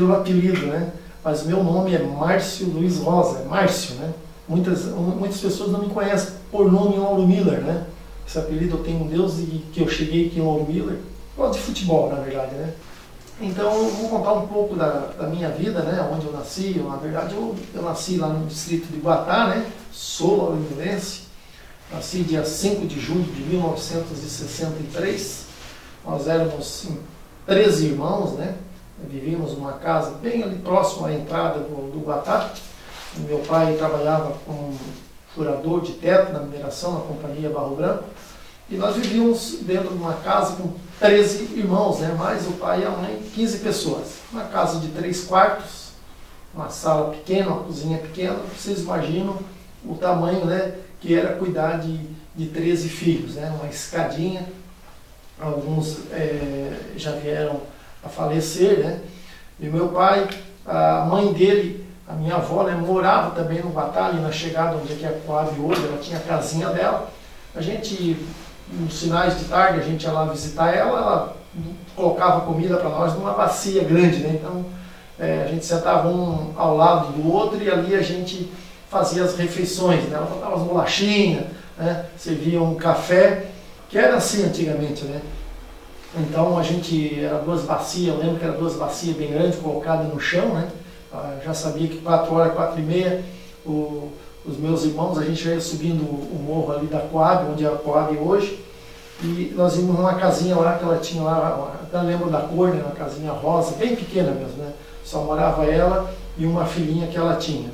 pelo apelido, né? Mas meu nome é Márcio Luiz Rosa, é Márcio, né? Muitas pessoas não me conhecem por nome Lauro Miller, né? Esse apelido eu tenho um Deus e que eu cheguei aqui em Lauro Miller. Eu gosto de futebol, na verdade, né? Então, eu vou contar um pouco da minha vida, né? Onde eu nasci. Na verdade, eu nasci lá no distrito de Guatá, né? Sou lauro-milense. Nasci dia 5 de julho de 1963. Nós éramos 13 irmãos, né? Vivíamos numa casa bem ali próximo à entrada do Guatá. Meu pai trabalhava como furador de teto na mineração, na companhia Barro Branco. E nós vivíamos dentro de uma casa com 13 irmãos, né? Mais o pai e a mãe, 15 pessoas. Uma casa de 3 quartos, uma sala pequena, uma cozinha pequena. Vocês imaginam o tamanho, né, que era cuidar de 13 filhos, né? Uma escadinha. Alguns já vieram a falecer, né? E meu pai, a mãe dele, a minha avó, né, morava também no Guatá, ali na chegada onde é que é a Coab hoje. Ela tinha a casinha dela. A gente, nos finais de tarde, a gente ia lá visitar ela, ela colocava comida para nós numa bacia grande, né? Então a gente sentava um ao lado do outro e ali a gente fazia as refeições, né? Ela botava as bolachinhas, né? Servia um café, que era assim antigamente, né? Então a gente, era 2 bacias, eu lembro que eram 2 bacias bem grandes, colocadas no chão, né? Já sabia que 4 horas, 4h30, os meus irmãos, a gente já ia subindo o morro ali da Coab, onde é a Coab hoje, e nós íamos numa casinha lá que ela tinha lá, até lembro da cor, né? Uma casinha rosa, bem pequena mesmo, né? Só morava ela e uma filhinha que ela tinha.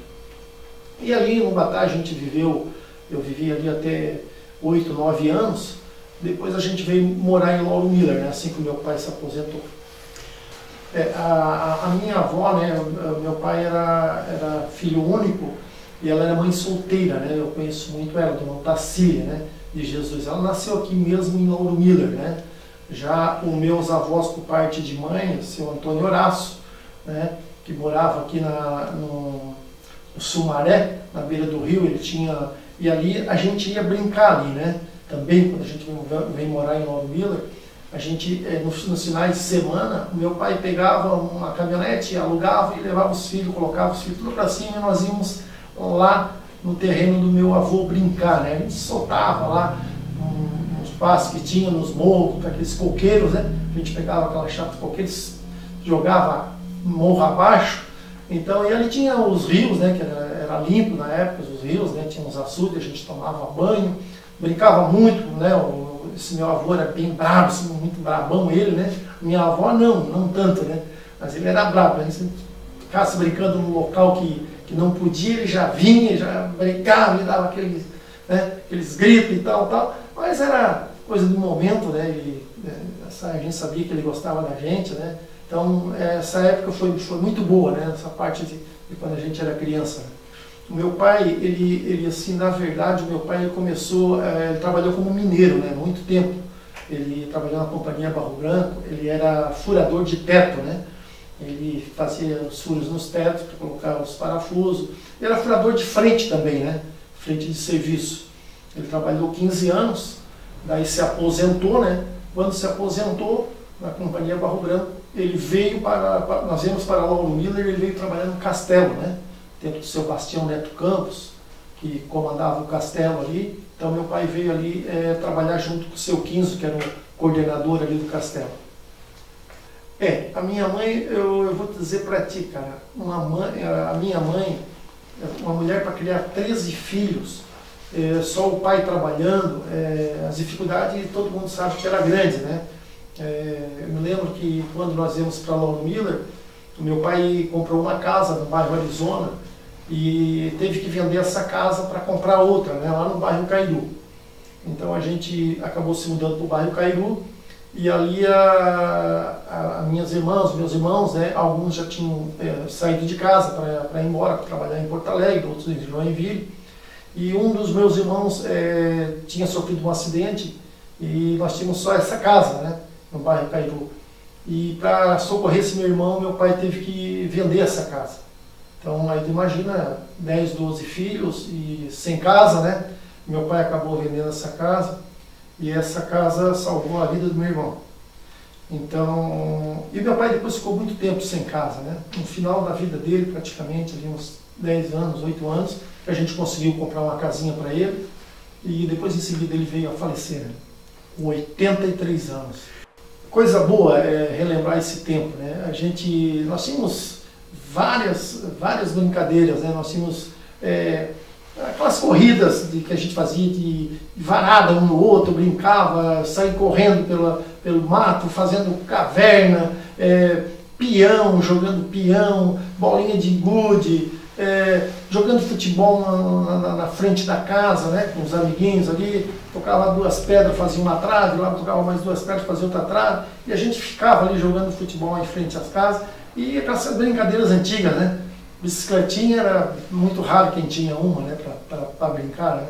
E ali no Guatá a gente viveu, eu vivi ali até 8, 9 anos. Depois a gente veio morar em Lauro Miller, né? Assim que meu pai se aposentou. A minha avó, né? Meu pai era filho único e ela era mãe solteira, né? Eu conheço muito ela, dona Tacília, né? De Jesus. Ela nasceu aqui mesmo em Lauro Miller, né? Já os meus avós por parte de mãe, seu Antônio Horácio, né? Que morava aqui no Sumaré, na beira do rio, ele tinha... E ali a gente ia brincar ali, né? Também, quando a gente vem morar em Lauro Miller, a gente, nos finais de semana, meu pai pegava uma caminhonete, alugava e levava os filhos, colocava os filhos tudo para cima e nós íamos lá no terreno do meu avô brincar, né? A gente soltava lá uns passos que tinha nos morros, aqueles coqueiros, né? A gente pegava aquela chapa de coqueiros, jogava morro abaixo. Então, e ali tinha os rios, né? Que era limpo na época, os rios, né? Tinha uns açudes, a gente tomava banho, brincava muito, né? Esse meu avô era bem bravo, assim, muito brabão ele, né? Minha avó não tanto, né? Mas ele era bravo, a gente ficasse brincando num local que não podia, ele já vinha, já brincava, ele dava aqueles gritos e tal, mas era coisa do momento, né? A gente sabia que ele gostava da gente, né? Então, essa época foi muito boa, né? Essa parte de quando a gente era criança. O meu pai, ele assim, na verdade, o meu pai ele começou, ele trabalhou como mineiro, né? Muito tempo. Ele trabalhou na companhia Barro Branco, ele era furador de teto, né? Ele fazia os furos nos tetos para colocar os parafusos. Ele era furador de frente também, né? Frente de serviço. Ele trabalhou 15 anos, daí se aposentou, né? Quando se aposentou na companhia Barro Branco, ele veio nós viemos para Lauro Miller, ele veio trabalhar no castelo, né? Tempo do seu Bastião Neto Campos, que comandava o castelo ali. Então meu pai veio ali trabalhar junto com o seu Quinzo, que era o coordenador ali do castelo. A minha mãe, eu vou dizer para ti, cara, a minha mãe, uma mulher para criar 13 filhos, só o pai trabalhando, as dificuldades todo mundo sabe que era grande, né? Eu me lembro que quando nós íamos para Lauro Miller, o meu pai comprou uma casa no bairro Arizona e teve que vender essa casa para comprar outra, né, lá no bairro Cairu. Então a gente acabou se mudando para o bairro Cairu e ali minhas irmãs, meus irmãos, né, alguns já tinham saído de casa para ir embora, para trabalhar em Porto Alegre, outros em Joinville. E um dos meus irmãos tinha sofrido um acidente e nós tínhamos só essa casa, né, no bairro Cairu. E para socorrer esse meu irmão, meu pai teve que vender essa casa. Então aí tu imagina 10, 12 filhos e sem casa, né? Meu pai acabou vendendo essa casa e essa casa salvou a vida do meu irmão. Então, e meu pai depois ficou muito tempo sem casa, né? No final da vida dele, praticamente, ali uns 10 anos, 8 anos, que a gente conseguiu comprar uma casinha para ele, e depois em seguida ele veio a falecer, né? Com 83 anos. Coisa boa é relembrar esse tempo, né? Nós tínhamos várias brincadeiras, né? Nós tínhamos aquelas corridas que a gente fazia de varada um no outro, brincava, sair correndo pelo mato, fazendo caverna, peão, jogando peão, bolinha de gude, jogando futebol na frente da casa, né, com os amiguinhos ali, tocava 2 pedras, fazia uma trave, lá tocava mais 2 pedras, fazia outra trave, e a gente ficava ali jogando futebol em frente às casas, e aquelas brincadeiras antigas, né? Bicicletinha era muito raro quem tinha uma, né, para brincar, né?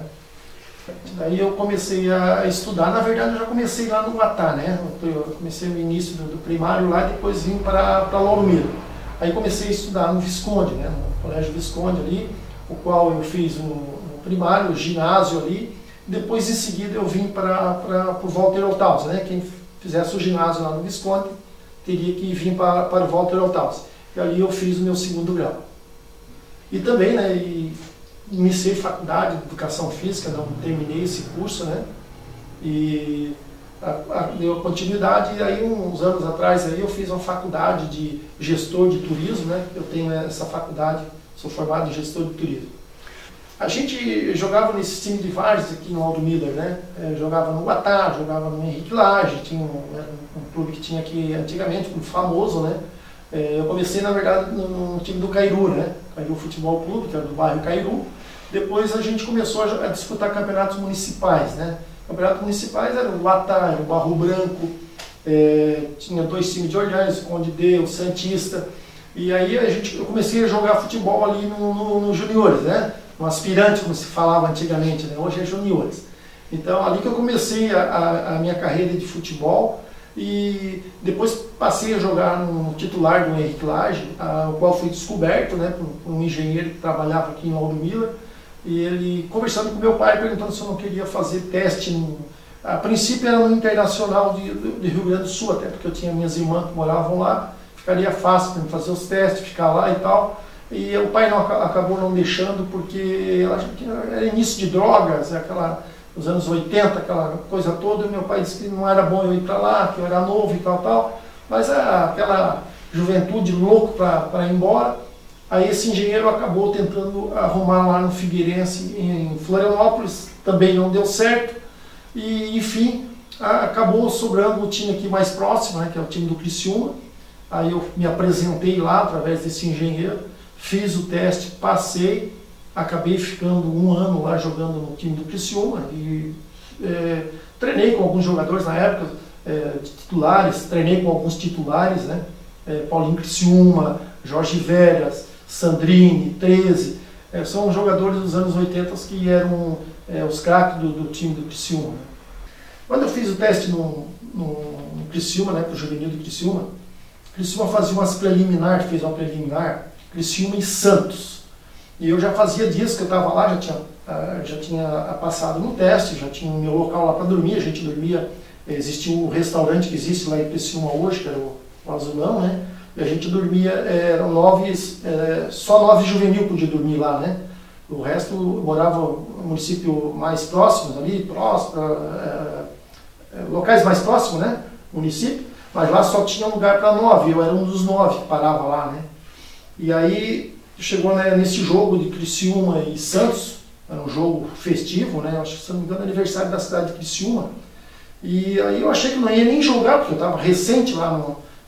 Daí eu comecei a estudar, na verdade eu já comecei lá no Guatá, né? Eu comecei no início do primário lá e depois vim para Lauro Miller. Aí comecei a estudar no Visconde, né? No Colégio Visconde ali, o qual eu fiz o primário, o ginásio ali. Depois em seguida eu vim para o Walter Althaus, né? Quem fizesse o ginásio lá no Visconde teria que vir para o Walter Althaus. E ali eu fiz o meu 2º grau. E também, né, iniciei faculdade de Educação Física, não terminei esse curso, né, e deu continuidade, e aí uns anos atrás aí eu fiz uma faculdade de gestor de turismo, né, eu tenho essa faculdade, sou formado em gestor de turismo. A gente jogava nesse time de várzea aqui no Lauro Miller, né, jogava no Guatá, jogava no Henrique Lage, tinha um clube que tinha aqui antigamente, um clube famoso, né. Eu comecei, na verdade, no time do Cairu, né? Cairu Futebol Clube, que era do bairro Cairu. Depois a gente começou a disputar campeonatos municipais, né? Campeonatos municipais era o Guatá, o Barro Branco, tinha 2 times de Orleans, o Conde D, o Santista. E aí eu comecei a jogar futebol ali no juniores, né? No aspirante, como se falava antigamente, né? Hoje é juniores. Então, ali que eu comecei a minha carreira de futebol. E depois passei a jogar no titular do Henrique Lage, o qual fui descoberto, né, por um engenheiro que trabalhava aqui em Lauro Miller, e ele, conversando com meu pai, perguntando se eu não queria fazer teste, a princípio era no Internacional de Rio Grande do Sul, até porque eu tinha minhas irmãs que moravam lá, ficaria fácil para fazer os testes, ficar lá e tal, e o pai acabou não deixando, porque era início de drogas, nos anos 80, aquela coisa toda, e meu pai disse que não era bom eu ir para lá, que eu era novo e tal, mas aquela juventude louco para ir embora. Aí esse engenheiro acabou tentando arrumar lá no Figueirense, em Florianópolis, também não deu certo, e enfim, acabou sobrando o time aqui mais próximo, né, que é o time do Criciúma. Aí eu me apresentei lá através desse engenheiro, fiz o teste, passei, acabei ficando 1 ano lá jogando no time do Criciúma e treinei com alguns jogadores na época, de titulares, treinei com alguns titulares, né? Paulinho Criciúma, Jorge Veras, Sandrini, 13, são jogadores dos anos 80 que eram os craques do time do Criciúma. Quando eu fiz o teste no Criciúma, né, para o juvenil do Criciúma, o Criciúma fazia fez uma preliminar, Criciúma e Santos. E eu já fazia dias que eu estava lá, já tinha passado no teste, já tinha o meu local lá para dormir, a gente dormia, existia um restaurante que existe lá em Criciúma hoje, que era o Azulão, né? E a gente dormia, eram só 9 juvenil podia dormir lá, né? O resto morava no município mais próximos ali, locais mais próximos, né? Município, mas lá só tinha lugar para 9, eu era um dos 9 que parava lá, né? E aí chegou, né, nesse jogo de Criciúma e Santos, era um jogo festivo, né? Acho que, se não me engano, aniversário da cidade de Criciúma. E aí eu achei que não ia nem jogar, porque eu estava recente lá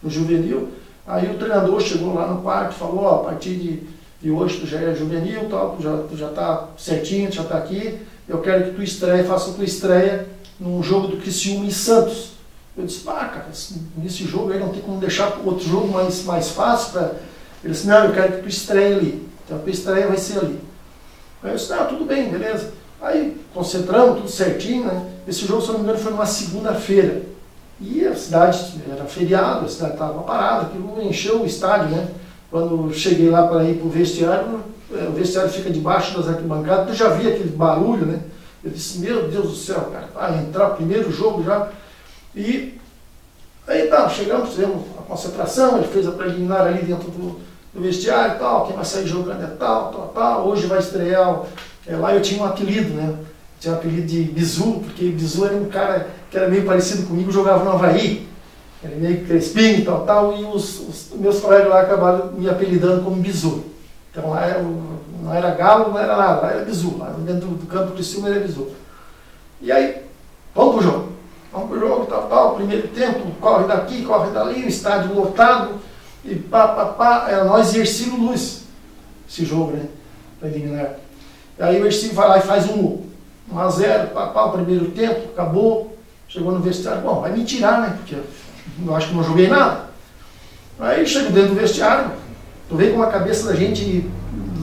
no juvenil. Aí o treinador chegou lá no quarto e falou: ó, a partir de hoje tu já é juvenil, tal, tu já está certinho, tu já está aqui, eu quero que tu faça a tua estreia num jogo do Criciúma e Santos. Eu disse: pá, cara, nesse jogo aí não tem como deixar outro jogo mais fácil para... Ele disse: não, eu quero que tu estreie ali, então a tua estreia vai ser ali. Aí eu disse: não, tudo bem, beleza. Aí concentramos, tudo certinho, né? Esse jogo, se não me engano, foi numa segunda-feira. E a cidade era feriado, a cidade estava parada, aquilo encheu o estádio, né? Quando cheguei lá para ir para o vestiário fica debaixo das arquibancadas, eu já vi aquele barulho, né? Eu disse: meu Deus do céu, cara, vai entrar o primeiro jogo já. E aí tá, não, chegamos, fizemos a concentração, ele fez a preliminar ali dentro do vestiário e tal, quem vai sair jogando é tal, hoje vai estrear, lá eu tinha um apelido, né? Tinha um apelido de Bizu, porque Bizu era um cara que era meio parecido comigo, jogava no Avaí, era meio crespinho e tal, e os meus colegas lá acabaram me apelidando como Bizu. Então lá não era Galo, não era nada, lá era Bizu, lá dentro do campo do Criciúma era Bizu. E aí, vamos pro jogo, primeiro tempo, corre daqui, corre dali, o estádio lotado, e era nós e Ercílio Luz, esse jogo, né, para eliminar. E aí o Ercílio vai lá e faz 1-0, o primeiro tempo, acabou, chegou no vestiário, bom, vai me tirar, né, porque eu acho que não joguei nada. Aí chego dentro do vestiário, tu vê como a cabeça da gente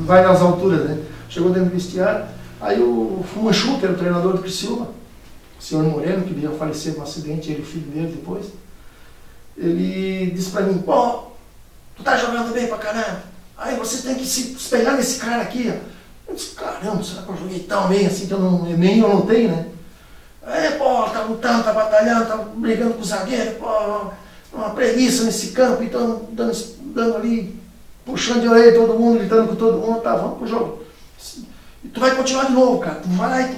vai nas alturas, né, chegou dentro do vestiário, aí o Fumanchu, que era o treinador do Criciúma, o senhor Moreno, que veio a falecer num acidente, ele e o filho dele depois, ele disse pra mim, pô, tu tá jogando bem pra caramba, aí você tem que se espelhar nesse cara aqui, ó. Eu disse, caramba, será que eu joguei tão bem assim que nem eu notei, né? Pô, tá lutando, tá batalhando, tá brigando com o zagueiro, pô, uma preguiça nesse campo, então dando ali, puxando de orelha todo mundo, gritando com todo mundo, tá, vamos pro jogo. E tu vai continuar de novo, cara, tu vai,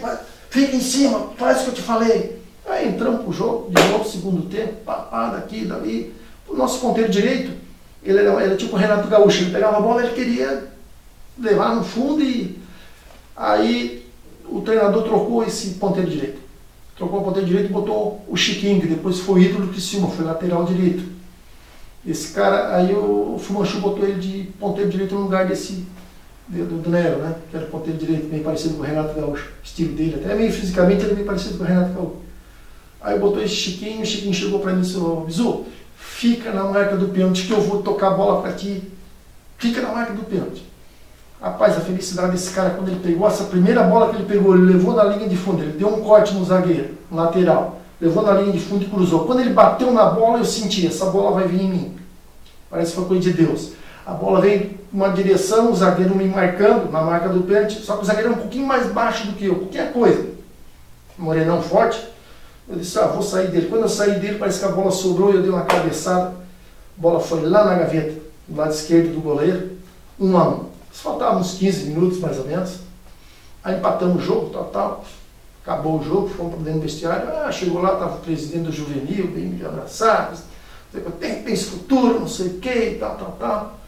fica em cima, faz o que eu te falei. Aí entramos pro jogo, de novo, segundo tempo, daqui, dali. O nosso ponteiro direito, ele era tipo o Renato Gaúcho, ele pegava a bola, ele queria levar no fundo e aí o treinador trocou esse ponteiro direito. Trocou o ponteiro direito e botou o Chiquinho, que depois foi ídolo do Criciúma, foi lateral direito. Esse cara, aí o Fumanchu botou ele de ponteiro direito no lugar desse do Nero, né? Que era o ponteiro direito, bem parecido com o Renato Gaúcho, estilo dele, até meio fisicamente ele é bem parecido com o Renato Gaúcho. Aí botou esse Chiquinho, o Chiquinho chegou para mim e falou, Bizu, fica na marca do pênalti que eu vou tocar a bola para ti. Fica na marca do pênalti. Rapaz, a felicidade desse cara, quando ele pegou essa primeira bola que ele pegou, ele levou na linha de fundo, ele deu um corte no zagueiro, no lateral, levou na linha de fundo e cruzou. Quando ele bateu na bola, eu senti, essa bola vai vir em mim. Parece que foi coisa de Deus. A bola veio uma direção, o zagueiro me marcando, na marca do pênalti, só que o zagueiro era um pouquinho mais baixo do que eu, qualquer coisa. Morenão forte. Eu disse, vou sair dele. Quando eu saí dele, parece que a bola sobrou e eu dei uma cabeçada. A bola foi lá na gaveta, do lado esquerdo do goleiro, 1-1. Faltavam uns 15 minutos, mais ou menos. Aí empatamos o jogo, tal. Acabou o jogo, fomos para dentro do vestiário. Chegou lá, estava o presidente do Juvenil, bem me abraçado. Tem esse futuro, não sei o que, tal.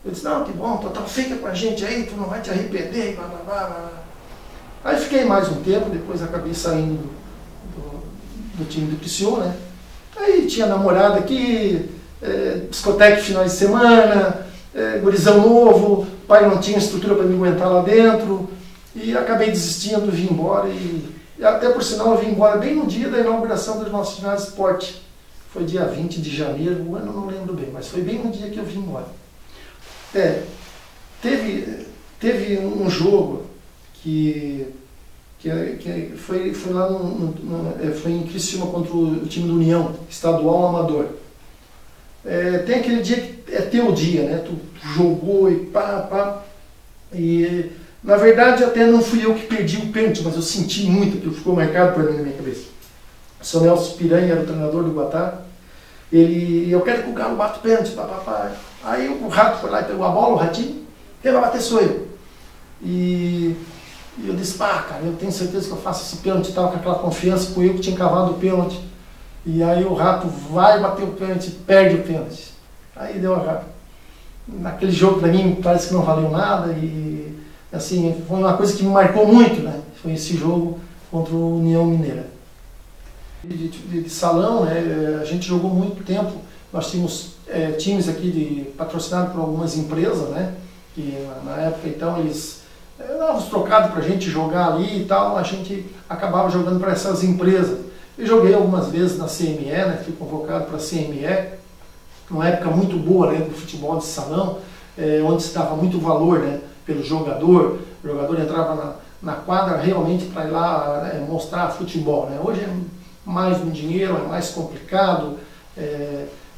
Eu disse, não, que bom, fica com a gente aí, tu não vai te arrepender, blá. Aí fiquei mais um tempo, depois acabei saindo do time do Criciúma, né? Aí tinha namorada aqui, discoteca final de semana, gurizão novo, pai não tinha estrutura para me aguentar lá dentro, e acabei desistindo, vim embora, e até por sinal eu vim embora bem no dia da inauguração do nosso ginásio de esporte. Foi dia 20 de janeiro, o ano eu não lembro bem, mas foi bem no dia que eu vim embora. Teve um jogo que foi lá foi em Criciúma contra o time do União, estadual amador. Tem aquele dia que é teu dia, né? Tu jogou e e na verdade até não fui eu que perdi o pênalti, mas eu senti muito, porque ficou marcado para mim na minha cabeça. O seu Nelson Piranha era o treinador do Guatá. Eu quero que o Galo bata o pênalti, Aí o Rato foi lá e pegou a bola, o Ratinho, quem vai bater sou eu. E eu disse, cara, eu tenho certeza que eu faço esse pênalti, com aquela confiança, com eu que tinha cavado o pênalti. E aí o Rato vai bater o pênalti, perde o pênalti. Aí deu a Rato. Naquele jogo, para mim, parece que não valeu nada. E assim, foi uma coisa que me marcou muito, né? Foi esse jogo contra o União Mineira. De salão, né? A gente jogou muito tempo. Nós tínhamos times aqui patrocinados por algumas empresas, né? Que na época, então, eles davam os trocados para a gente jogar ali e tal. A gente acabava jogando para essas empresas. Eu joguei algumas vezes na CME, né? Fui convocado para a CME, uma época muito boa, né, do futebol de salão, onde se dava muito valor, né, pelo jogador. O jogador entrava na quadra realmente para ir lá mostrar futebol, né? Hoje é mais no dinheiro, é mais complicado,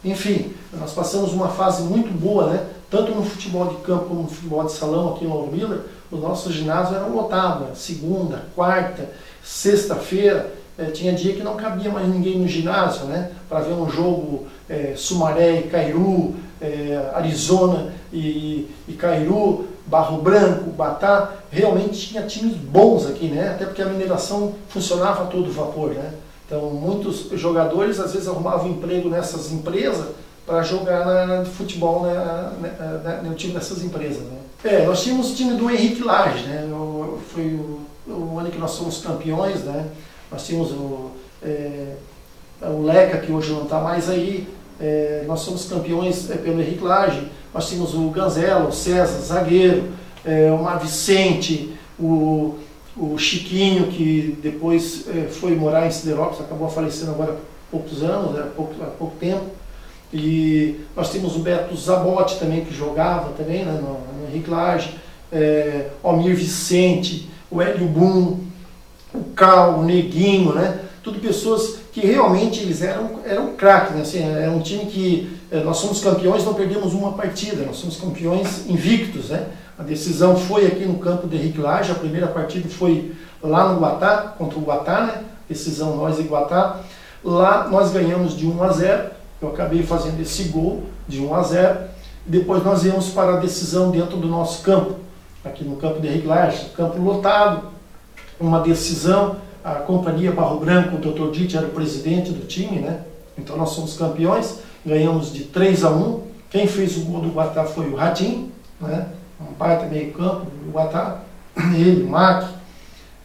enfim, nós passamos uma fase muito boa, né, tanto no futebol de campo como no futebol de salão aqui em Lauro Miller. O nosso ginásio era lotado, né? Segunda, quarta, sexta-feira, tinha dia que não cabia mais ninguém no ginásio, né? Para ver um jogo Sumaré e Cairu, Arizona e Cairu, Barro Branco, Batá, realmente tinha times bons aqui, né? Até porque a mineração funcionava a todo vapor, né? Então muitos jogadores às vezes arrumavam emprego nessas empresas para jogar no futebol, no time dessas empresas, né? Nós tínhamos o time do Henrique Lage, né? Foi o ano que nós fomos campeões, né? Nós tínhamos o Leca, que hoje não está mais aí. Nós somos campeões pelo Henrique Lage. Nós tínhamos o Ganzella, o César, zagueiro, o Mar Vicente, o Chiquinho, que depois foi morar em Siderópolis, acabou falecendo agora há poucos anos, há pouco tempo. E nós tínhamos o Beto Zabotti também, que jogava também, né, no Henrique Lage, Almir Vicente, o Hélio Boom, o Cal, o Neguinho, né? Tudo pessoas que realmente eles eram craques, né? Assim, era um time que nós somos campeões, não perdemos uma partida, nós somos campeões invictos, né? A decisão foi aqui no campo de Henrique Lage, a primeira partida foi lá no Guatá, contra o Guatá, né? Decisão nós e Guatá. Lá nós ganhamos de 1-0, eu acabei fazendo esse gol de 1-0, depois nós íamos para a decisão dentro do nosso campo, aqui no campo de Henrique Lage, campo lotado, uma decisão. A companhia Barro Branco, o Dr. Ditt era o presidente do time, né? Então nós somos campeões, ganhamos de 3-1. Quem fez o gol do Guatá foi o Ratinho, né? Um baita meio campo do Guatá, ele, o Mac,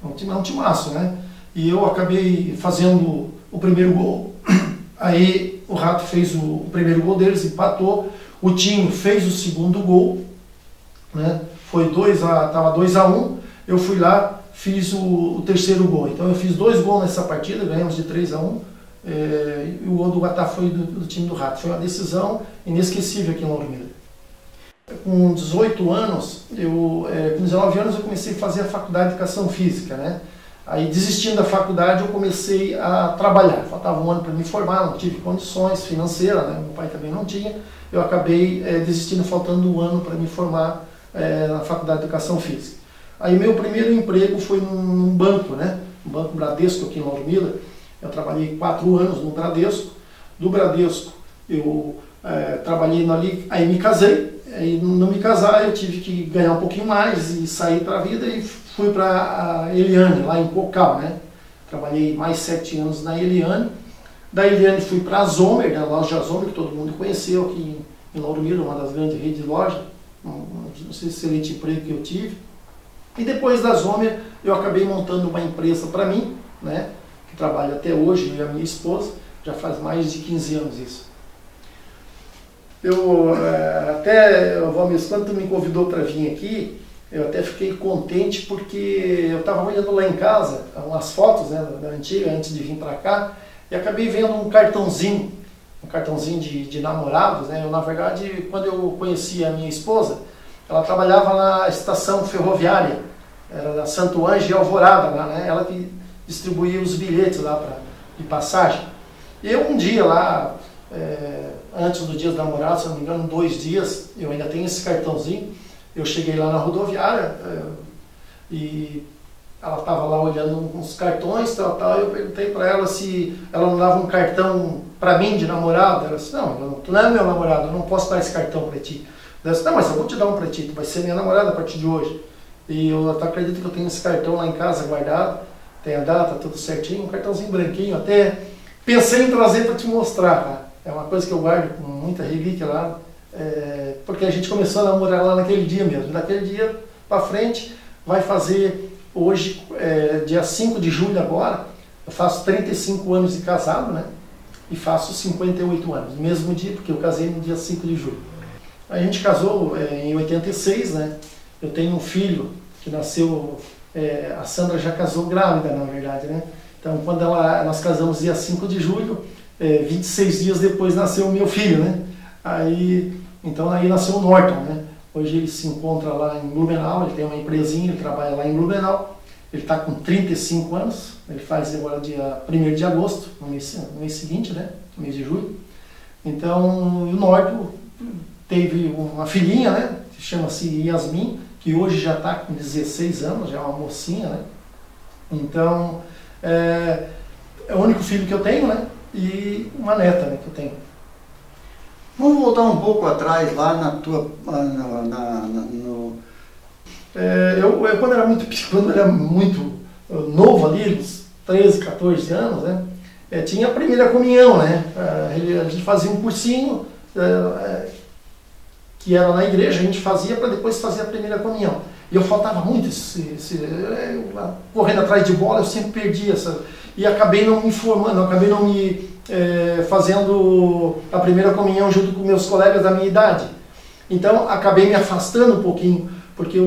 um timaço, né? E eu acabei fazendo o primeiro gol. Aí o Rato fez o primeiro gol deles, empatou. O Tinho fez o segundo gol, né? Estava 2-1. Eu fui lá, fiz o terceiro gol. Então eu fiz 2 gols nessa partida, ganhamos de 3-1. E o gol do Guatá foi do time do Rato. Foi uma decisão inesquecível aqui em Lauro Miller. Com 18 anos, com 19 anos eu comecei a fazer a faculdade de Educação Física, né? Aí desistindo da faculdade eu comecei a trabalhar. Faltava um ano para me formar, não tive condições financeiras, né? Meu pai também não tinha. Eu acabei desistindo, faltando um ano para me formar na faculdade de Educação Física. Aí meu primeiro emprego foi num banco, né? No Banco Bradesco aqui em Lauro Miller. Eu trabalhei 4 anos no Bradesco. Do Bradesco eu trabalhei ali, aí me casei. Aí não me casar eu tive que ganhar um pouquinho mais e sair para a vida e fui para a Eliane, lá em Pocal, né? Trabalhei mais 7 anos na Eliane. Da Eliane fui para a Zomer, né? A loja Zomer, que todo mundo conheceu aqui em Lauro Miller, uma das grandes redes de loja. Não sei se excelente emprego que eu tive. E depois da Zomer eu acabei montando uma empresa para mim, né? Que trabalha até hoje, eu e a minha esposa, já faz mais de 15 anos isso. Valmir, quando tu me convidou para vir aqui, eu até fiquei contente porque eu estava olhando lá em casa umas fotos, né, da antiga, antes de vir para cá, e acabei vendo um cartãozinho de namorados, né? Eu, na verdade, quando eu conheci a minha esposa, ela trabalhava na estação ferroviária, era da Santo Ângelo e Alvorada, lá, né? Ela que distribuía os bilhetes lá de passagem. E eu um dia lá, antes do dia dos namorados, se não me engano, 2 dias, eu ainda tenho esse cartãozinho, eu cheguei lá na rodoviária e ela estava lá olhando uns cartões, tal, eu perguntei para ela se ela não dava um cartão para mim de namorado. Ela disse, não, tu não é meu namorado, eu não posso dar esse cartão para ti. Ela disse, não, mas eu vou te dar um para ti, tu vai ser minha namorada a partir de hoje. E eu acredito que eu tenho esse cartão lá em casa guardado, tem a data, tudo certinho, um cartãozinho branquinho, até pensei em trazer para te mostrar, tá? É uma coisa que eu guardo com muita relíquia lá, porque a gente começou a namorar lá naquele dia mesmo. Daquele dia para frente, vai fazer hoje, dia 5 de julho agora, eu faço 35 anos de casado, né? E faço 58 anos, no mesmo dia, porque eu casei no dia 5 de julho. A gente casou em 86, né? Eu tenho um filho que nasceu, a Sandra já casou grávida, na verdade, né? Então, quando nós casamos dia 5 de julho, 26 dias depois nasceu o meu filho, né? Então aí nasceu o Norton, né? Hoje ele se encontra lá em Blumenau, ele tem uma empresinha, ele trabalha lá em Blumenau. Ele está com 35 anos, ele faz agora dia 1º de agosto, no mês seguinte, né? No mês de julho. Então, o Norton teve uma filhinha, né? Que chama-se Yasmin, que hoje já está com 16 anos, já é uma mocinha, né? Então, é o único filho que eu tenho, né? E uma neta, né, que eu tenho. Vamos voltar um pouco atrás, lá na tua... Quando era muito novo ali, uns 13, 14 anos, né? Tinha a primeira comunhão, né? A gente fazia um cursinho que era na igreja, a gente fazia para depois fazer a primeira comunhão. E eu faltava muito, correndo atrás de bola, eu sempre perdi essa... E acabei não me formando, acabei não me fazendo a primeira comunhão junto com meus colegas da minha idade. Então, acabei me afastando um pouquinho, porque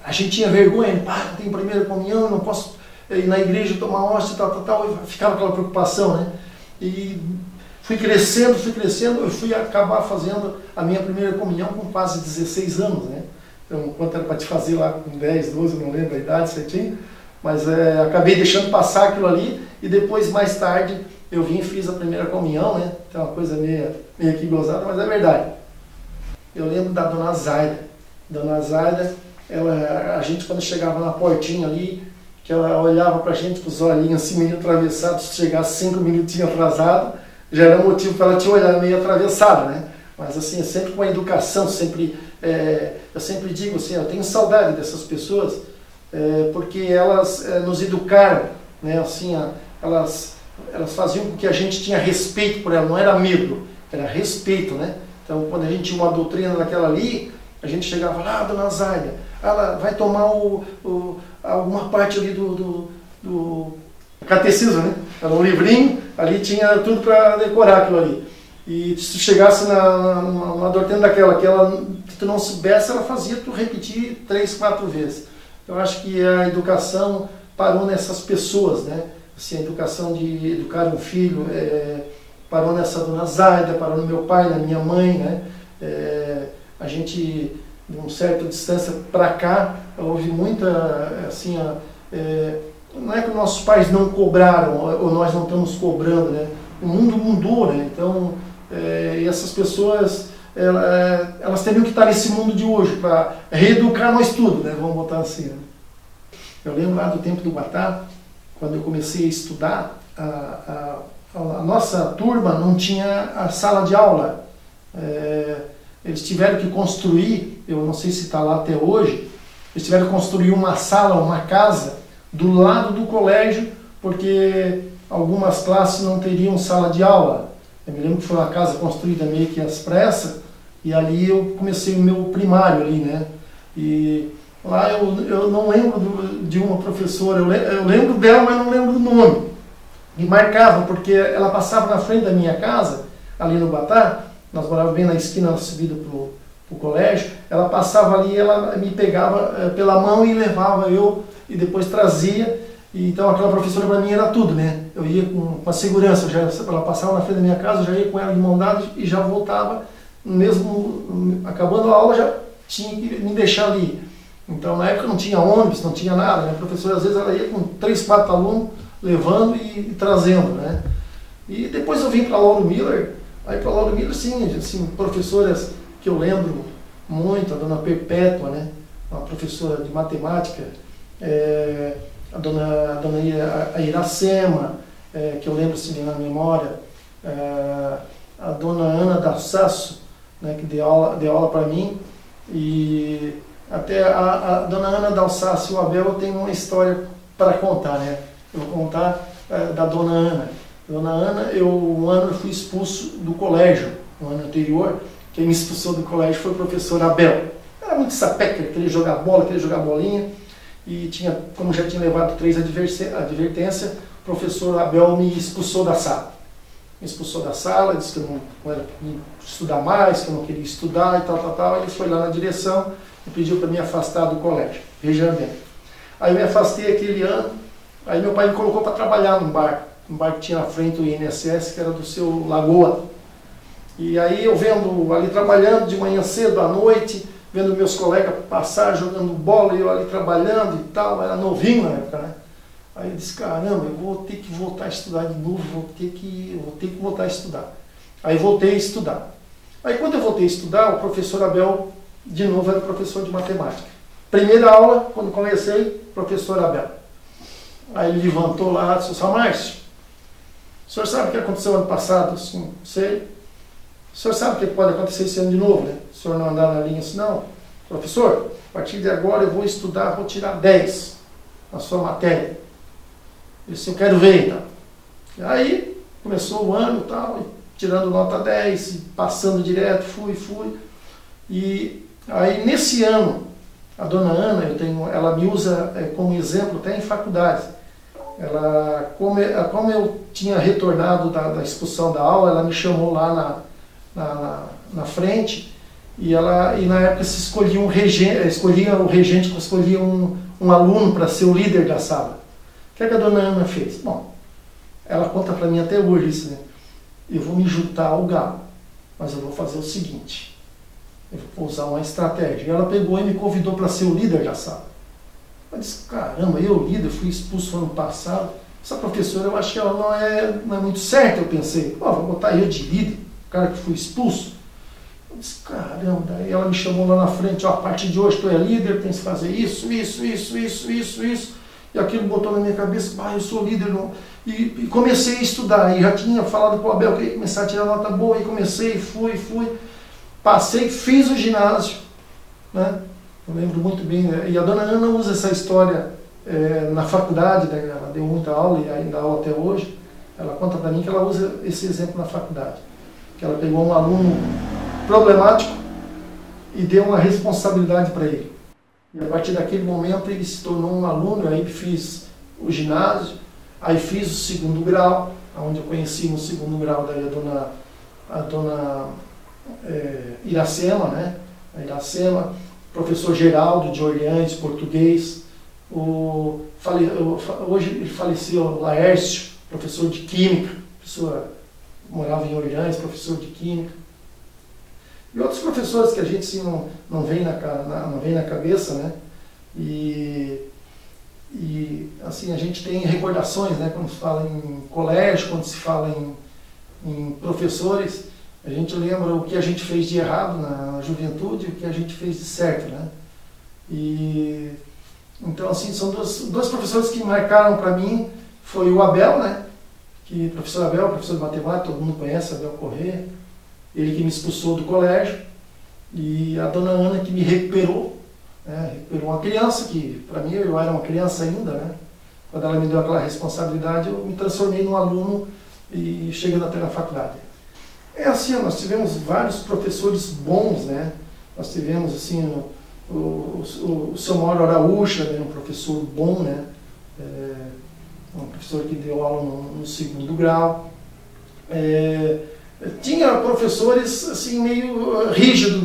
a gente tinha vergonha, eu tenho primeira comunhão, eu não posso ir na igreja tomar hóstia, tal, e ficava aquela preocupação, né? E fui crescendo, eu fui acabar fazendo a minha primeira comunhão com quase 16 anos, né? Então, quanto era para te fazer lá com 10, 12, não lembro a idade certinho, mas acabei deixando passar aquilo ali, e depois, mais tarde, eu vim e fiz a primeira comunhão, né? Então, uma coisa meio que gozada, mas é verdade. Eu lembro da Dona Zaida. Dona Zaida, a gente quando chegava na portinha ali, que ela olhava pra gente com os olhinhos assim meio atravessados, se chegasse 5 minutinhos atrasado, já era motivo para ela te olhar meio atravessado, né? Mas assim, sempre com a educação, eu sempre digo assim, eu tenho saudade dessas pessoas, porque elas nos educaram, né? Assim, elas faziam com que a gente tinha respeito por ela, não era medo, era respeito, né? Então, quando a gente tinha uma doutrina daquela ali, a gente chegava lá, Dona Zaida, ela vai tomar alguma parte ali do catecismo, né? Era um livrinho, ali tinha tudo para decorar aquilo ali. E se chegasse numa doutrina daquela que tu não soubesse, ela fazia tu repetir 3, 4 vezes. Eu acho que a educação parou nessas pessoas, né? Assim, a educação de educar um filho parou nessa Dona Zaida, parou no meu pai, na minha mãe, né? A gente, de uma certa distância para cá, houve muita, assim, não é que nossos pais não cobraram, ou nós não estamos cobrando, né? O mundo mudou, né? Então, essas pessoas, elas teriam que estar nesse mundo de hoje para reeducar nós tudo, né? Vamos botar assim, né? Eu lembro lá do tempo do Guatá, quando eu comecei a estudar, a nossa turma não tinha a sala de aula. Eles tiveram que construir, eu não sei se está lá até hoje, eles tiveram que construir uma sala, uma casa, do lado do colégio, porque algumas classes não teriam sala de aula. Eu me lembro que foi uma casa construída meio que às pressas, e ali eu comecei o meu primário ali, né? E lá eu não lembro de uma professora, eu lembro dela, mas não lembro do nome. E marcava, porque ela passava na frente da minha casa, ali no Guatá, nós morávamos bem na esquina da subida para o colégio, ela passava ali, ela me pegava pela mão e levava eu, e depois trazia, e então aquela professora para mim era tudo, né? Eu ia com a segurança, ela passava na frente da minha casa, eu já ia com ela de mão dada e já voltava, mesmo acabando a aula, já tinha que me deixar ali. Então na época não tinha ônibus, não tinha nada, né? A professora às vezes ela ia com 3, 4 alunos, levando e trazendo, né? E depois eu vim para Lauro Miller. Aí para Lauro Miller, sim, assim, professoras que eu lembro muito, a dona Perpétua, né? Uma professora de matemática, a dona Iracema, que eu lembro assim na memória, a dona Ana Dalsaço, né, que deu aula para mim, e até a dona Ana Dalsaço e o Abel, eu tenho uma história para contar, né? Eu vou contar da Dona Ana. Dona Ana, um ano eu fui expulso do colégio, no ano anterior. Quem me expulsou do colégio foi o professor Abel. Era muito sapeca, queria jogar bola, queria jogar bolinha. E como já tinha levado 3 advertências, o professor Abel me expulsou da sala. Me expulsou da sala, disse que eu não era para estudar mais, que eu não queria estudar e tal. Ele foi lá na direção e pediu para me afastar do colégio. Veja bem. Aí eu me afastei aquele ano. Aí meu pai me colocou para trabalhar num bar que tinha na frente do INSS, que era do seu Lagoa. E aí eu vendo ali trabalhando de manhã cedo, à noite, vendo meus colegas passar, jogando bola, e eu ali trabalhando e tal, era novinho na época, né? Aí eu disse, caramba, eu vou ter que voltar a estudar de novo, vou ter que voltar a estudar. Aí voltei a estudar. Aí quando eu voltei a estudar, o professor Abel, de novo, era professor de matemática. Primeira aula, quando comecei, professor Abel. Aí ele levantou lá e disse, São Márcio, O senhor sabe o que aconteceu ano passado? Sim, sei. O senhor sabe o que pode acontecer esse ano de novo, né? O senhor não andar na linha assim, não. Professor, a partir de agora eu vou estudar, vou tirar 10 na sua matéria. Isso eu quero ver, então. E aí, começou o ano e tal, tirando nota 10, passando direto, fui. E aí, nesse ano, a dona Ana, ela me usa como exemplo até em faculdade. Como eu tinha retornado da expulsão da aula, ela me chamou lá na frente e na época se escolhia um aluno para ser o líder da sala. O que a dona Ana fez? Bom, ela conta para mim até hoje isso, né? Eu vou me juntar ao galo, mas eu vou fazer o seguinte, eu vou usar uma estratégia. E ela pegou e me convidou para ser o líder da sala. Eu disse, caramba, eu líder, fui expulso ano passado, essa professora eu acho que ela não é muito certa, eu pensei, vou botar eu de líder, o cara que foi expulso. Eu disse, caramba, daí ela me chamou lá na frente, a partir de hoje tu é líder, tem que fazer isso, e aquilo botou na minha cabeça, eu sou líder, não. E comecei a estudar, e já tinha falado com o Abel que ia começar a tirar nota boa, e comecei, fui, passei, fiz o ginásio, né? Eu lembro muito bem, né? E a dona Ana usa essa história na faculdade, né? Ela deu muita aula e ainda dá aula até hoje. Ela conta para mim que ela usa esse exemplo na faculdade, que ela pegou um aluno problemático e deu uma responsabilidade para ele. E a partir daquele momento ele se tornou um aluno, aí fiz o ginásio, aí fiz o segundo grau, onde eu conheci no segundo grau daí a dona Iracema, né? A Iracema, professor Geraldo de Orleans, português, hoje ele faleceu, o Laércio, professor de Química, morava em Orleans, professor de Química. E outros professores que a gente assim, não vem na cabeça, né? E assim, a gente tem recordações, né? Quando se fala em colégio, quando se fala em professores, a gente lembra o que a gente fez de errado na juventude e o que a gente fez de certo, né? E então, assim, são dois professores que marcaram para mim, foi o Abel, né? Que professor Abel, professor de matemática, todo mundo conhece, Abel Corrêa, ele que me expulsou do colégio, e a dona Ana que me recuperou, né? Recuperou uma criança, que para mim eu era uma criança ainda, né? Quando ela me deu aquela responsabilidade, eu me transformei num aluno e chegando até na faculdade. É assim, nós tivemos vários professores bons, né? Nós tivemos, assim, o seu Mauro Araújo, né? Um professor bom, né? Um professor que deu aula no segundo grau. Tinha professores, assim, meio rígidos,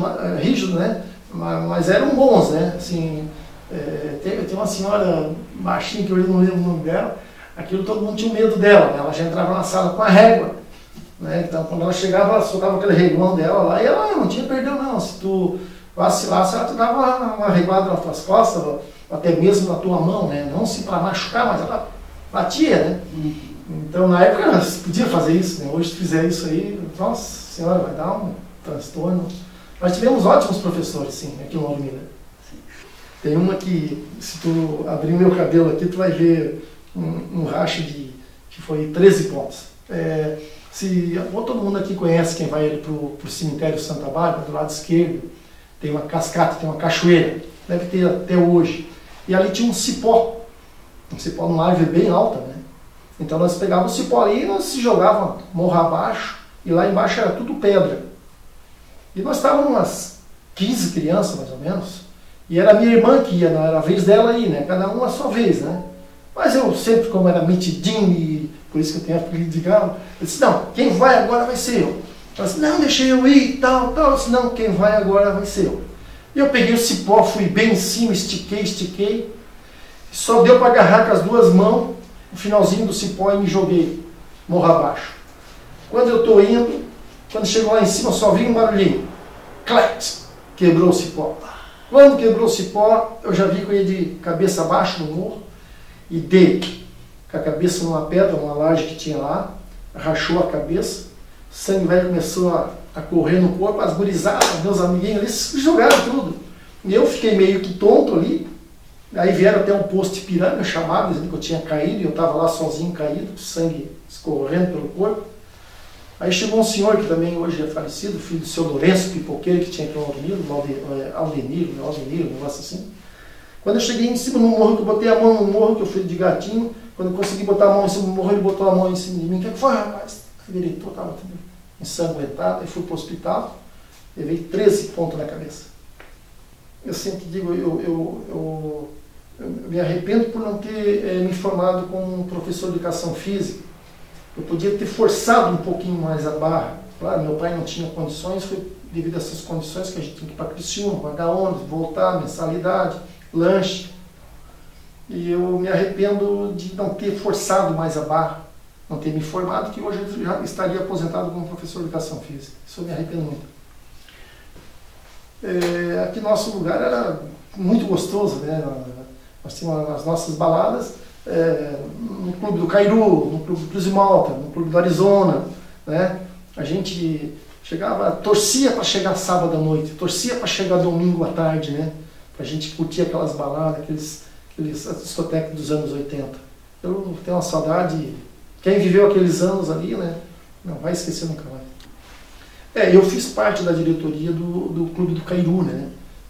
né? Mas eram bons, né? Assim, tem uma senhora baixinha, que eu não lembro o nome dela, aquilo todo mundo tinha medo dela, né? Ela já entrava na sala com a régua. Né? Então, quando ela chegava, ela soltava aquele reguão dela lá, e ela não tinha perdão não. Se tu vacilasse, ela te dava uma reguada nas tuas costas, até mesmo na tua mão, né? Não se para machucar, mas ela batia, né? Então, na época, ela podia fazer isso, né? Hoje, se fizer isso aí, nossa senhora, vai dar um transtorno. Nós tivemos ótimos professores, sim, aqui no Auro Miller. Tem uma que, se tu abrir meu cabelo aqui, tu vai ver um racho que foi 13 pontos. Todo mundo aqui conhece, quem vai para o cemitério Santa Bárbara, do lado esquerdo, tem uma cascata, tem uma cachoeira, deve ter até hoje. E ali tinha um cipó numa árvore bem alta, né? Então nós pegávamos o cipó ali e nós se jogávamos morro abaixo, e lá embaixo era tudo pedra. E nós estávamos umas 15 crianças, mais ou menos, e era a minha irmã que ia, era a vez dela aí, né? Cada uma a sua vez, né? Mas eu sempre, como era metidinho, e por isso que eu tenho apelido de galo, eu disse, não, quem vai agora vai ser eu. Ela disse, não, deixa eu ir, tal. Eu disse, não, quem vai agora vai ser eu. E eu peguei o cipó, fui bem em cima, estiquei, só deu para agarrar com as duas mãos, o finalzinho do cipó, e me joguei morro abaixo. Quando eu estou indo, quando chegou lá em cima, só vi um barulhinho, clac, quebrou o cipó. Quando quebrou o cipó, eu já vi que eu ia de cabeça abaixo no morro, e dei com a cabeça numa pedra, uma laje que tinha lá, rachou a cabeça, o sangue velho começou a correr no corpo, as gurizadas, meus amiguinhos ali, se jogaram tudo. E eu fiquei meio que tonto ali, Aí vieram até um posto de Ipiranga, chamaram, dizendo que eu tinha caído, e eu estava lá sozinho caído, sangue escorrendo pelo corpo. Aí chegou um senhor que também hoje é falecido, filho do seu Lourenço Pipoqueiro, que tinha aqui um Aldeniro, um negócio assim. Quando eu cheguei em cima no morro, que eu botei a mão no morro, que eu fui de gatinho, quando eu consegui botar a mão em cima do morro, ele botou a mão em cima de mim. O que foi, rapaz? Eu virei todo, estava tudo ensanguentado, aí fui para o hospital, levei 13 pontos na cabeça. Eu sempre digo, eu me arrependo por não ter me formado como professor de educação física. Eu podia ter forçado um pouquinho mais a barra. Claro, meu pai não tinha condições, foi devido a essas condições que a gente tinha que ir para Criciúma, pagar ônibus, voltar, mensalidade, lanche. E eu me arrependo de não ter forçado mais a barra, não ter me formado, que hoje eu já estaria aposentado como professor de educação física. Isso eu me arrependo muito. Aqui nosso lugar era muito gostoso, né? Nós tínhamos as nossas baladas no Clube do Cairu, no Clube do Cruz de Malta, no Clube do Arizona, né? A gente chegava, torcia para chegar sábado à noite, torcia para chegar domingo à tarde, né? Para a gente curtir aquelas baladas, aqueles discotecas dos anos 80. Eu tenho uma saudade, quem viveu aqueles anos ali, né? Não vai esquecer nunca mais. Eu fiz parte da diretoria do Clube do Cairu, né?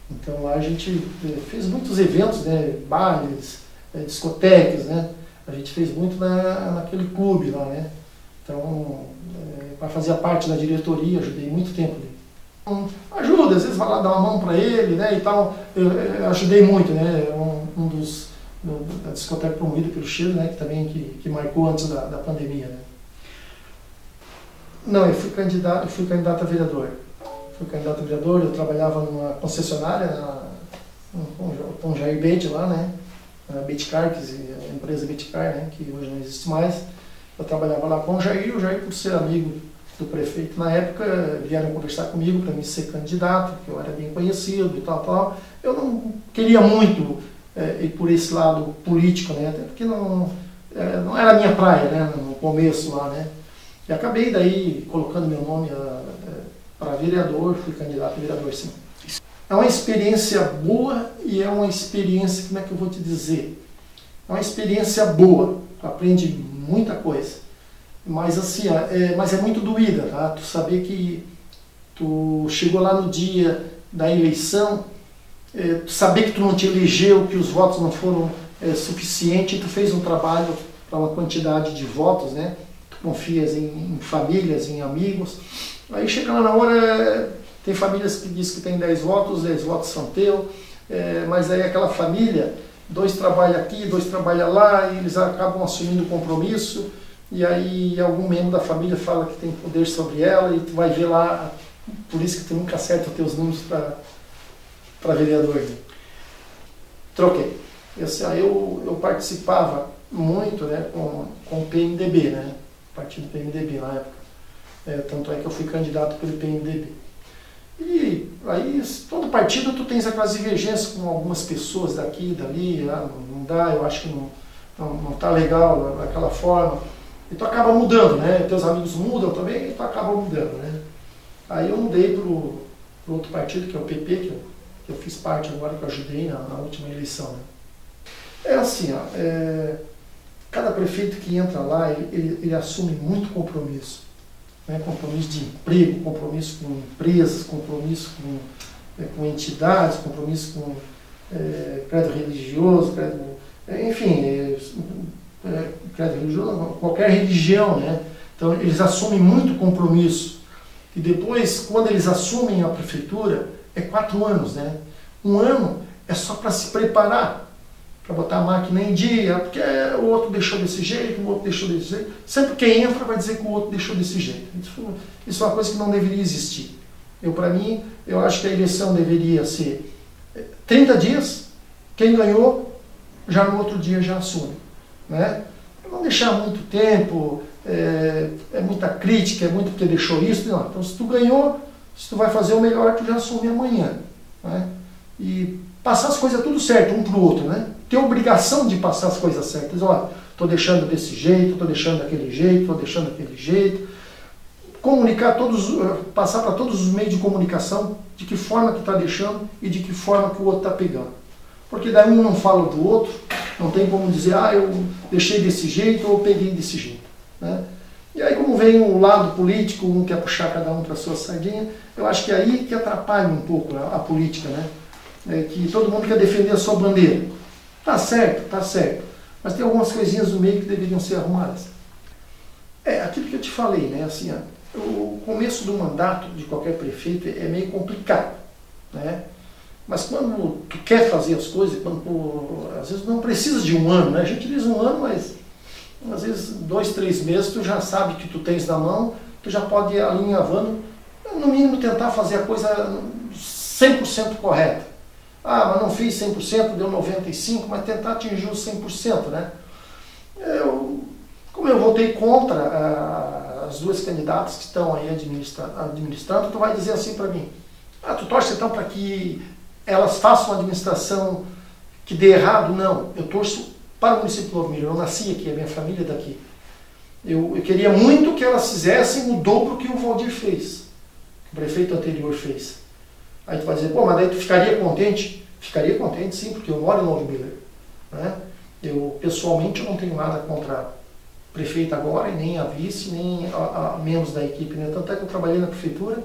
Então lá a gente fez muitos eventos, né? Bailes, discotecas, né? A gente fez muito naquele clube lá, né? Então, para fazer parte da diretoria, ajudei muito tempo ali. Ajuda, às vezes vai lá dar uma mão para ele, né? E tal. Eu ajudei muito, né? Um dos da discoteca promovida pelo Chile, né? Que também que marcou antes da pandemia, né? Não, eu fui candidato a vereador. Fui candidato a vereador, eu trabalhava numa concessionária, com o Jair Bede lá, né? A Betcar, a empresa Betcar, né? Que hoje não existe mais. Eu trabalhava lá com o Jair por ser amigo do prefeito na época, vieram conversar comigo para mim ser candidato, porque eu era bem conhecido e tal. Eu não queria muito ir por esse lado político, né? Até porque não era a minha praia, né? No começo lá, né? E acabei daí colocando meu nome para vereador, fui candidato a vereador, sim. É uma experiência boa e é uma experiência, como é que eu vou te dizer? É uma experiência boa, tu aprende muita coisa. Mas assim, mas é muito doída, tá? Tu saber que tu chegou lá no dia da eleição, tu saber que tu não te elegeu, que os votos não foram suficientes, e tu fez um trabalho para uma quantidade de votos, né? Confias em famílias, em amigos. Aí chega lá na hora, tem famílias que dizem que tem 10 votos são teus, mas aí aquela família, 2 trabalham aqui, 2 trabalham lá, e eles acabam assumindo o compromisso, e aí algum membro da família fala que tem poder sobre ela, e tu vai ver lá, por isso que tu nunca acerta os teus números para vereador. Né? Troquei. Eu participava muito, né, com o PMDB, né? Partido PMDB na época. Tanto é que eu fui candidato pelo PMDB. E aí, todo partido tu tens aquelas divergências com algumas pessoas daqui e dali, não dá, eu acho que não tá legal daquela forma. E tu acaba mudando, né? Teus amigos mudam também e tu acaba mudando, né? Aí eu mudei pro outro partido, que é o PP, que eu fiz parte agora, que eu ajudei na última eleição. Né? É assim, ó, cada prefeito que entra lá, ele assume muito compromisso. Né? Compromisso de emprego, compromisso com empresas, compromisso com entidades, compromisso com credo religioso, enfim, credo religioso, qualquer religião, né? Então eles assumem muito compromisso. E depois, quando eles assumem a prefeitura, é 4 anos, né? 1 ano é só para se preparar, para botar a máquina em dia, porque o outro deixou desse jeito, o outro deixou desse jeito. Sempre quem entra vai dizer que o outro deixou desse jeito. Isso é uma coisa que não deveria existir. Para mim, eu acho que a eleição deveria ser 30 dias, quem ganhou, já no outro dia já assume. Né? Não deixar muito tempo, muita crítica, é muito porque deixou isso. Não. Então, se tu ganhou, se tu vai fazer o melhor, tu já assume amanhã. Né? E passar as coisas tudo certo, um para o outro, né? Ter obrigação de passar as coisas certas. Olha, estou deixando desse jeito, estou deixando daquele jeito, estou deixando daquele jeito. Comunicar passar para todos os meios de comunicação de que forma que está deixando e de que forma que o outro está pegando. porque daí um não fala do outro, não tem como dizer, eu deixei desse jeito ou peguei desse jeito, né? E aí, como vem o lado político, um quer puxar cada um para a sua sardinha, eu acho que é aí que atrapalha um pouco a política, né? É que todo mundo quer defender a sua bandeira. Tá certo, mas tem algumas coisinhas no meio que deveriam ser arrumadas. Aquilo que eu te falei, né? Assim, o começo do mandato de qualquer prefeito é meio complicado, né? Mas quando tu quer fazer as coisas, às vezes não precisa de um ano, né? A gente diz um ano, mas às vezes 2, 3 meses tu já sabe que tu tens na mão, tu já pode ir alinhavando, no mínimo tentar fazer a coisa 100% correta. Mas não fiz 100%, deu 95%, mas tentar atingir os 100%, né? Como eu votei contra as duas candidatas que estão aí administrando, tu vai dizer assim para mim, tu torce então para que elas façam uma administração que dê errado? Não, eu torço para o município de Lauro Miller. Eu nasci aqui, a minha família é daqui. Eu queria muito que elas fizessem o dobro que o Valdir fez, que o prefeito anterior fez. Aí tu vai dizer, mas daí tu ficaria contente? Ficaria contente sim, porque eu moro em Lauro Miller, né? Eu, pessoalmente, eu não tenho nada contra a prefeita agora, e nem a vice, nem a membros da equipe, né? Tanto é que eu trabalhei na prefeitura,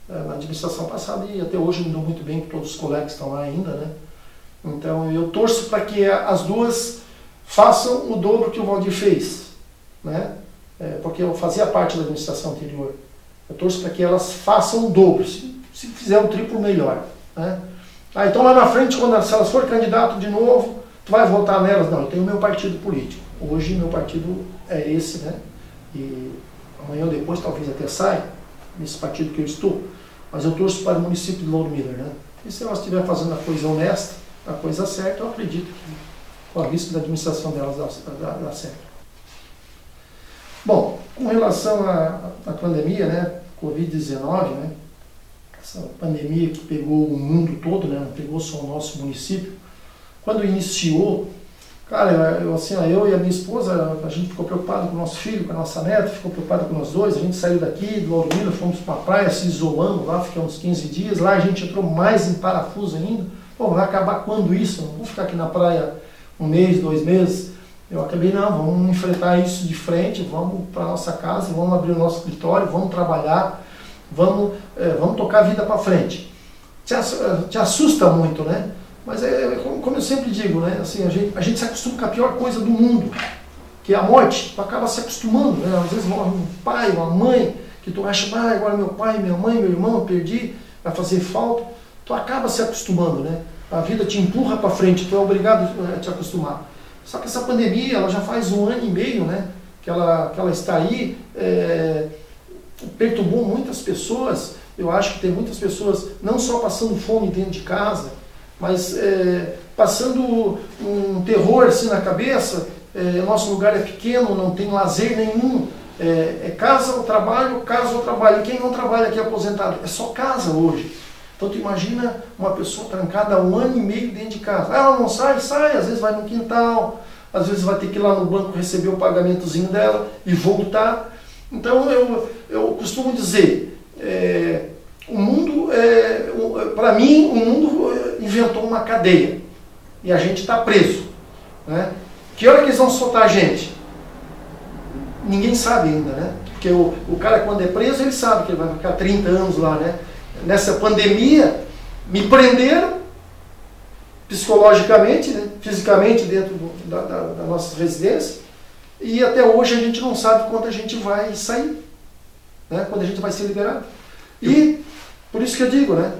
na administração passada, e até hoje me dou muito bem com todos os colegas que estão lá ainda, né? Então eu torço para que as duas façam o dobro que o Valdir fez, né? Porque eu fazia parte da administração anterior. Eu torço para que elas façam o dobro, se fizer o triplo, melhor, né? Então lá na frente, se elas forem candidato de novo, tu vai votar nelas? Não, eu tenho o meu partido político. Hoje meu partido é esse, né? E amanhã ou depois talvez até saia, nesse partido que eu estou. Mas eu torço para o município de Lauro Miller, né? E se elas estiverem fazendo a coisa honesta, a coisa certa, eu acredito que com a vista da administração delas dá certo. Bom, com relação à pandemia, né? Covid-19, né? Essa pandemia que pegou o mundo todo, né? Não pegou só o nosso município. Quando iniciou, cara, eu e a minha esposa, a gente ficou preocupado com o nosso filho, com a nossa neta, ficou preocupado com nós dois. A gente saiu daqui do Lauro Miller, fomos para a praia, se isolamos lá, ficamos 15 dias. Lá a gente entrou mais em parafuso ainda. Vai acabar quando isso? Não vou ficar aqui na praia 1 mês, 2 meses. Eu acabei, não, vamos enfrentar isso de frente, vamos para a nossa casa, vamos abrir o nosso escritório, vamos trabalhar, vamos tocar a vida para frente. Te assusta muito, né? Mas como eu sempre digo, né? Assim, a gente se acostuma com a pior coisa do mundo, que é a morte. Tu acaba se acostumando, né? Às vezes morre um pai, uma mãe, que tu acha, agora meu pai, minha mãe, meu irmão, eu perdi, vai fazer falta. Tu acaba se acostumando, né? A vida te empurra para frente, tu é obrigado a te acostumar. Só que essa pandemia, ela já faz 1 ano e meio, né? Que ela está aí, perturbou muitas pessoas. Eu acho que tem muitas pessoas não só passando fome dentro de casa, mas passando um terror assim na cabeça. Nosso lugar é pequeno, não tem lazer nenhum. Casa ou trabalho, casa ou trabalho. E quem não trabalha aqui é aposentado. É só casa hoje. Então tu imagina uma pessoa trancada há 1 ano e meio dentro de casa. Ela não sai, às vezes vai no quintal, às vezes vai ter que ir lá no banco receber o pagamentozinho dela e voltar. Então eu costumo dizer, o mundo, para mim, o mundo inventou uma cadeia e a gente está preso, né? Que hora que eles vão soltar a gente? Ninguém sabe ainda, né? Porque o cara, quando é preso, ele sabe que ele vai ficar 30 anos lá, né? Nessa pandemia, me prenderam psicologicamente, né? Fisicamente dentro da nossa residência, e até hoje a gente não sabe quando a gente vai sair, né? Quando a gente vai ser liberado. E por isso que eu digo, né?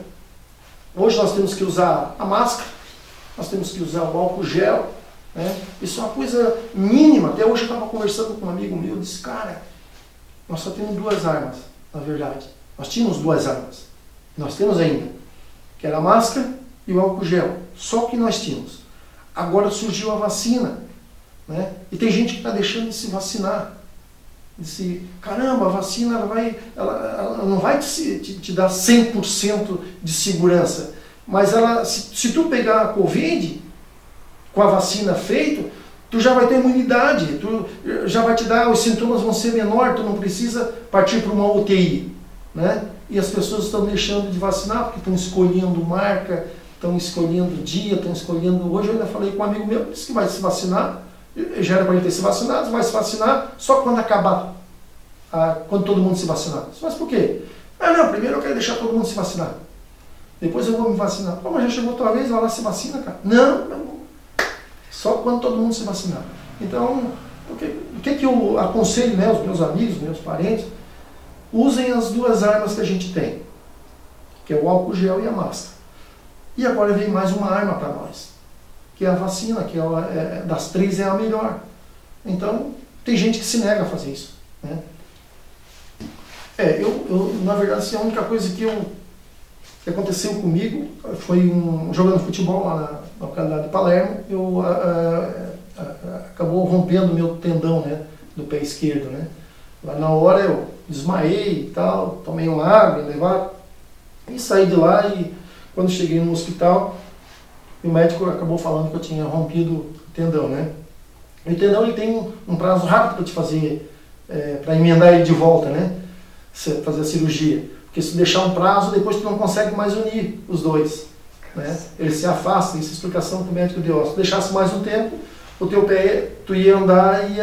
Hoje nós temos que usar a máscara, nós temos que usar o álcool gel, né? Isso é uma coisa mínima. Até hoje eu estava conversando com um amigo meu, disse, cara, nós só temos 2 armas, na verdade. Nós tínhamos 2 armas. Nós temos ainda, que era a máscara e o álcool gel, só que nós tínhamos. Agora surgiu a vacina, né? E tem gente que está deixando de se vacinar. Disse, caramba, a vacina ela não vai te dar 100% de segurança, mas se tu pegar a Covid, com a vacina feita, tu já vai ter imunidade, tu já vai te dar, os sintomas vão ser menores, tu não precisa partir para uma UTI, né? E as pessoas estão deixando de vacinar porque estão escolhendo marca, estão escolhendo o dia, estão escolhendo... Hoje eu ainda falei com um amigo meu, disse que vai se vacinar, já era para ele ter se vacinado, vai se vacinar só quando acabar, quando todo mundo se vacinar. Mas por quê? Ah, não, primeiro eu quero deixar todo mundo se vacinar. Depois eu vou me vacinar. Pô, mas já chegou outra vez, vai lá se vacina, cara. Não, só quando todo mundo se vacinar. Então, o que eu aconselho, né, os meus amigos, meus parentes, usem as duas armas que a gente tem, que é o álcool gel e a máscara. E agora vem mais uma arma para nós, que é a vacina, que das três é a melhor. Então, tem gente que se nega a fazer isso, né? Na verdade, assim, a única coisa que aconteceu comigo foi jogando futebol lá na localidade de Palermo, acabou rompendo o meu tendão, né, do pé esquerdo, né? Lá na hora eu desmaiei e tal, tomei uma água, levar e saí de lá. E quando cheguei no hospital, o médico acabou falando que eu tinha rompido o tendão, né? E o tendão ele tem um prazo rápido para te fazer, para emendar ele de volta, né? Fazer a cirurgia. Porque se deixar um prazo, depois tu não consegue mais unir os dois, né? Ele se afasta, essa explicação que o médico deu. Se deixasse mais um tempo, o teu pé, tu ia andar e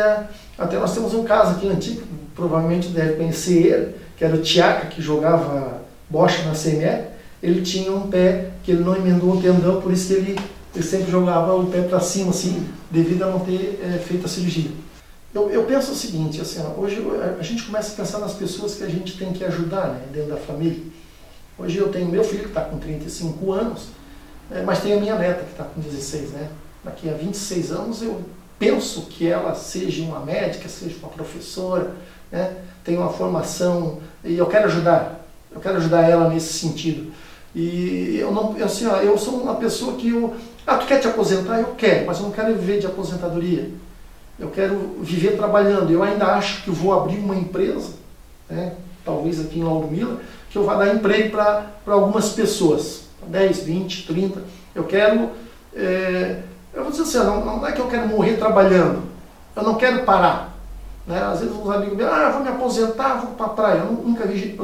até nós temos um caso aqui antigo, provavelmente deve conhecer ele, que era o Tiaca, que jogava bocha na CME. Ele tinha um pé que ele não emendou o tendão, por isso que ele sempre jogava o pé para cima, assim, devido a não ter feito a cirurgia. Eu penso o seguinte, assim, hoje a gente começa a pensar nas pessoas que a gente tem que ajudar, né, dentro da família. Hoje eu tenho meu filho que está com 35 anos, mas tenho a minha neta que está com 16, né? Daqui a 26 anos eu penso que ela seja uma médica, seja uma professora, né? Tem uma formação e eu quero ajudar ela nesse sentido. E eu sou uma pessoa que tu quer te aposentar? Eu quero, mas eu não quero viver de aposentadoria. Eu quero viver trabalhando. Eu ainda acho que eu vou abrir uma empresa, né, talvez aqui em Lauro Miller, que eu vá dar emprego para algumas pessoas, 10, 20, 30. Eu quero, eu vou dizer assim, não é que eu quero morrer trabalhando, eu não quero parar. Né? Às vezes uns amigos meus, vou me aposentar, vou para a praia. Eu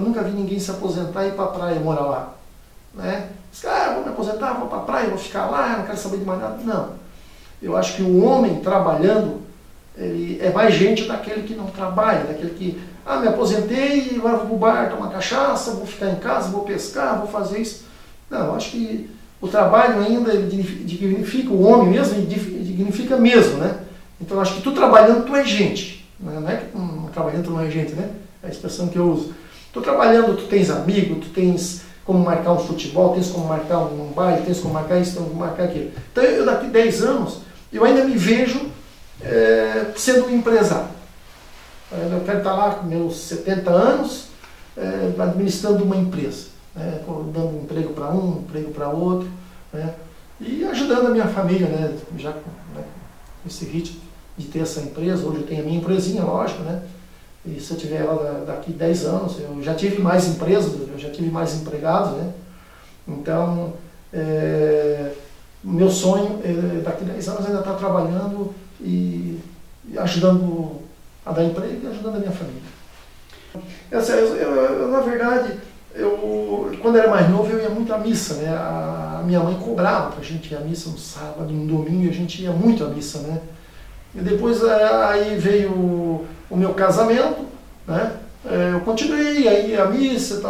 nunca vi ninguém se aposentar e ir para a praia e morar lá. Né? Vou me aposentar, vou para a praia, vou ficar lá, não quero saber de mais nada. Não. Eu acho que o homem trabalhando, ele é mais gente daquele que não trabalha, daquele que, me aposentei e agora vou para o bar tomar cachaça, vou ficar em casa, vou pescar, vou fazer isso. Não, eu acho que o trabalho ainda ele dignifica o homem mesmo, e dignifica mesmo, né? Então eu acho que tu trabalhando, tu é gente. Não é que trabalhando tu não é gente, né? É a expressão que eu uso. Tu trabalhando, tu tens amigo, tu tens como marcar um futebol, tens como marcar um baile, tens como marcar isso, tens como marcar aquilo. Então eu daqui 10 anos, eu ainda me vejo sendo um empresário. Eu quero estar lá com meus 70 anos, administrando uma empresa, né, dando emprego para um, emprego para outro, né, e ajudando a minha família, né, já com esse ritmo de ter essa empresa. Hoje eu tenho a minha empresinha, lógico, né, e se eu tiver ela daqui 10 anos, eu já tive mais empresas, eu já tive mais empregados, né, então meu sonho daqui 10 anos ainda estar trabalhando e ajudando a dar emprego e ajudando a minha família. Na verdade, quando era mais novo, eu ia muito à missa, né? A minha mãe cobrava para a gente ir à missa no sábado, no domingo, e a gente ia muito à missa, né? E depois aí veio o meu casamento, né? Eu continuei aí à missa,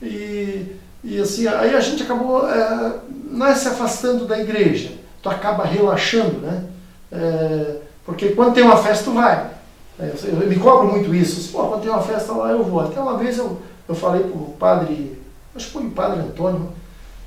e assim, aí a gente acabou não se afastando da igreja, tu acaba relaxando, né? Porque quando tem uma festa, tu vai. Eu me cobro muito isso. Quando tem uma festa lá, eu vou. Até uma vez eu falei para o padre, acho que foi o padre Antônio,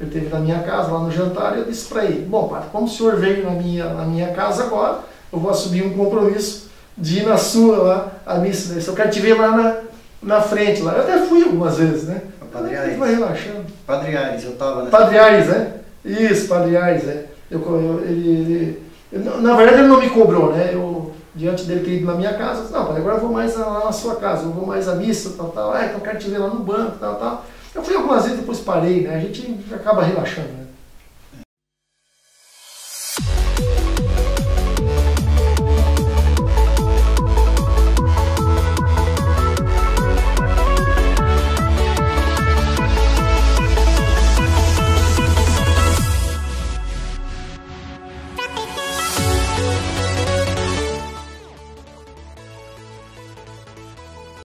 ele esteve na minha casa, lá no jantar, e eu disse para ele, bom, padre, como o senhor veio na minha casa agora, eu vou assumir um compromisso de ir na sua lá, a missa, né? Se eu quero te ver lá na frente, lá. Eu até fui algumas vezes, né? Padre Aires. Vai relaxando. Padre Aires, eu estava nessa... Padre Aires, né? Isso, Padre Aires, na verdade ele não me cobrou, né? Eu, diante dele ter ido na minha casa, disse, não, agora eu vou mais lá na sua casa, eu vou mais à missa, então eu quero te ver lá no banco, tal. Eu fui algumas vezes, depois parei, né? A gente acaba relaxando, né?